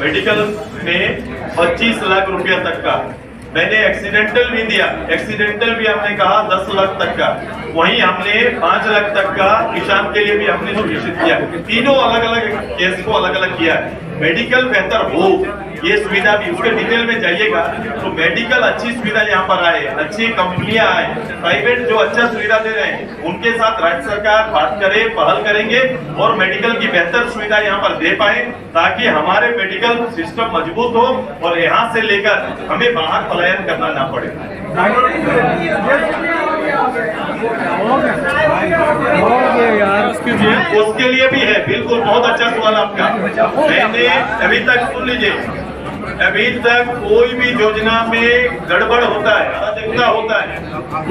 Medical में 25 लाख रुपया तक का, मैंने एक्सीडेंटल भी दिया, एक्सीडेंटल भी हमने कहा 10 लाख तक का, वहीं हमने 5 लाख तक का किसान के लिए भी हमने सुनिश्चित किया। तीनों अलग अलग केस को अलग अलग किया है। मेडिकल बेहतर हो, ये सुविधा भी, उसके डिटेल में जाइएगा तो मेडिकल अच्छी सुविधा यहाँ पर आए, अच्छी कंपनियां आए, प्राइवेट जो अच्छा सुविधा दे रहे हैं उनके साथ राज्य सरकार बात करे, पहल करेंगे और मेडिकल की बेहतर सुविधा यहाँ पर दे पाए, ताकि हमारे मेडिकल सिस्टम मजबूत हो और यहाँ से लेकर हमें बाहर पलायन करना ना पड़े। उसके लिए भी है, बिल्कुल बहुत अच्छा सवाल आपका। मैंने अभी तक, सुन लीजिए, अभी तक कोई भी योजना में गड़बड़ होता है, अराजकता होता है,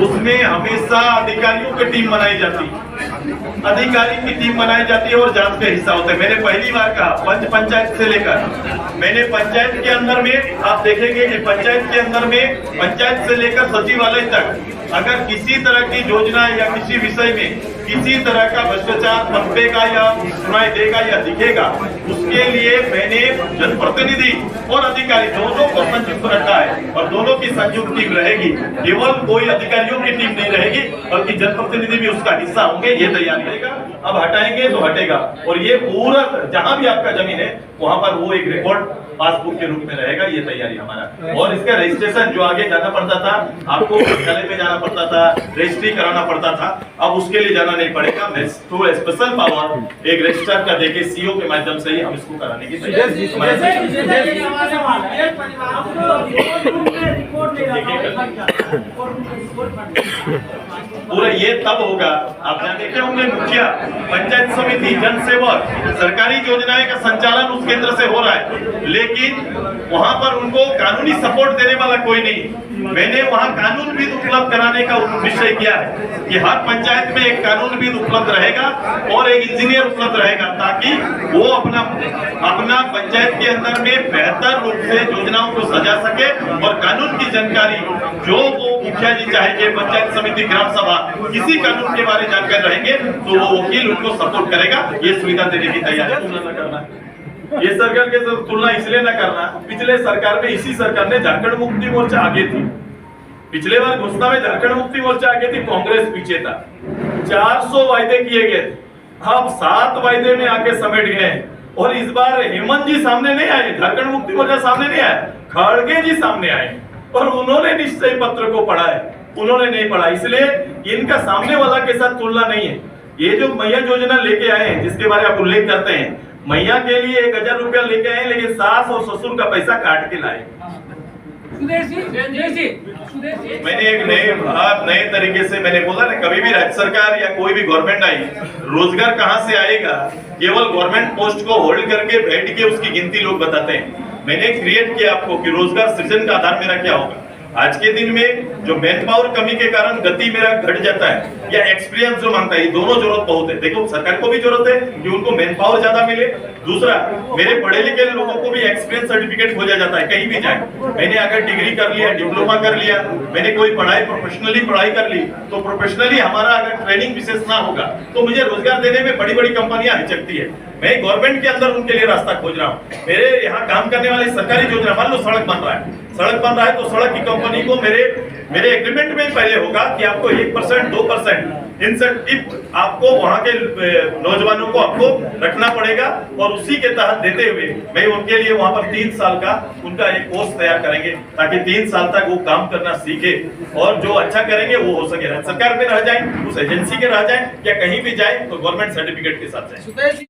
उसमें हमेशा अधिकारियों की टीम बनाई जाती है, अधिकारी की टीम बनाई जाती है और जांच का हिस्सा होता है। मैंने पहली बार कहा पंचायत से लेकर, मैंने पंचायत के अंदर में, आप देखेंगे कि पंचायत के अंदर में, पंचायत से लेकर सचिवालय तक अगर किसी तरह की योजना या किसी विषय में किसी तरह का भ्रष्टाचार पनपेगा या सुनाई देगा या दिखेगा, उसके लिए मैंने जनप्रतिनिधि और अधिकारी दोनों को संयुक्त रखा है और दोनों की संयुक्त टीम रहेगी। केवल कोई अधिकारियों की टीम नहीं रहेगी बल्कि जनप्रतिनिधि भी उसका हिस्सा होंगे। ये तैयारी रहेगा, अब हटाएंगे तो हटेगा और ये पूरा जहां भी आपका जमीन है वहां पर वो एक रिकॉर्ड पासबुक के रूप में रहेगा। ये तैयारी हमारा। और इसका रजिस्ट्रेशन जो आगे जाना पड़ता था, आपको मुख्यालय में जाना पड़ता था, रजिस्ट्री कराना पड़ता था, अब उसके लिए जाना नहीं पड़ेगा। तो स्पेशल पावर एक रजिस्ट्रार का देके सीओ के माध्यम से ही हम इसको कराने की तैयारी। पूरा ये तब होगा, आप जहाँ देखे होंगे मुखिया, पंचायत समिति, जन सेवक, सरकारी योजनाएं का संचालन उस केंद्र से हो रहा है, लेकिन वहां पर उनको कानूनी सपोर्ट देने वाला कोई नहीं। मैंने वहां कानून विद उपलब्ध कराने का निश्चय किया है कि हर पंचायत में एक कानून विद उपलब्ध रहेगा और एक इंजीनियर उपलब्ध रहेगा, ताकि वो अपना पंचायत के अंदर में बेहतर रूप से योजनाओं को सजा सके और कानून की जानकारी जो वो मुखिया जी चाहेंगे, पंचायत समिति, ग्राम सभा, किसी कानून के बारे में जानकारी रहेंगे तो वो वकील उनको सपोर्ट करेगा। ये सुविधा देने की तैयारी करना, ये सरकार के तुलना इसलिए न करना, पिछले सरकार में, इसी सरकार ने झारखंड मुक्ति मोर्चा आगे थी, पिछले बार घोषणा में झारखंड मुक्ति मोर्चा आगे थी, कांग्रेस पीछे था। 400 वायदे किए गए थे, अब 7 वायदे में आके समेट गए और इस बार हेमंत जी सामने नहीं आए, झारखंड मुक्ति मोर्चा सामने नहीं आया, खड़गे जी सामने आए और उन्होंने निश्चय पत्र को पढ़ा है, उन्होंने नहीं पढ़ा, इसलिए इनका सामने वाला के साथ तुलना नहीं है। ये जो मैया योजना लेके आए हैं, जिसके बारे में आप उल्लेख करते हैं, मैया के लिए 1000 रुपया लेके आए, लेकिन सास और ससुर का पैसा काट के लाए। मैंने एक नए तरीके से मैंने बोला ना, कभी भी राज्य सरकार या कोई भी गवर्नमेंट आई, रोजगार कहां से आएगा, केवल गवर्नमेंट पोस्ट को होल्ड करके बैठ के उसकी गिनती लोग बताते हैं। मैंने क्रिएट किया आपको कि रोजगार सृजन का आधार मेरा क्या होगा। आज के दिन में जो मैन पावर कमी के कारण गति मेरा घट जाता है या एक्सपीरियंस जो मांगता है, दोनों जरूरत बहुत है। देखो, सरकार को भी जरूरत है कि उनको मैन पावर ज्यादा मिले, दूसरा मेरे पढ़े लिखे लोगों को भी एक्सपीरियंस सर्टिफिकेट हो जाता है कहीं भी जाए। मैंने अगर डिग्री कर लिया, डिप्लोमा कर लिया, मैंने कोई पढ़ाई प्रोफेशनली पढ़ाई कर ली, तो प्रोफेशनली हमारा अगर ट्रेनिंग विशेष ना होगा तो मुझे रोजगार देने में बड़ी बड़ी कंपनियां हिचकती है। मैं गवर्नमेंट के अंदर उनके लिए रास्ता खोज रहा हूँ। मेरे यहाँ काम करने वाली सरकारी योजना, मान लो सड़क बन रहा है, सड़क बन रहा है तो सड़क की कंपनी को मेरे एग्रीमेंट में पहले होगा कि आपको 1% 2% इंसेंटिव आपको वहां के नौजवानों को आपको रखना पड़ेगा और उसी के तहत देते हुए मैं उनके लिए वहां पर 3 साल का उनका एक कोर्स तैयार करेंगे, ताकि 3 साल तक वो काम करना सीखे और जो अच्छा करेंगे वो हो सके सरकार में रह जाए, उस एजेंसी के रह जाए या कहीं भी जाए तो गवर्नमेंट सर्टिफिकेट के साथ जाए।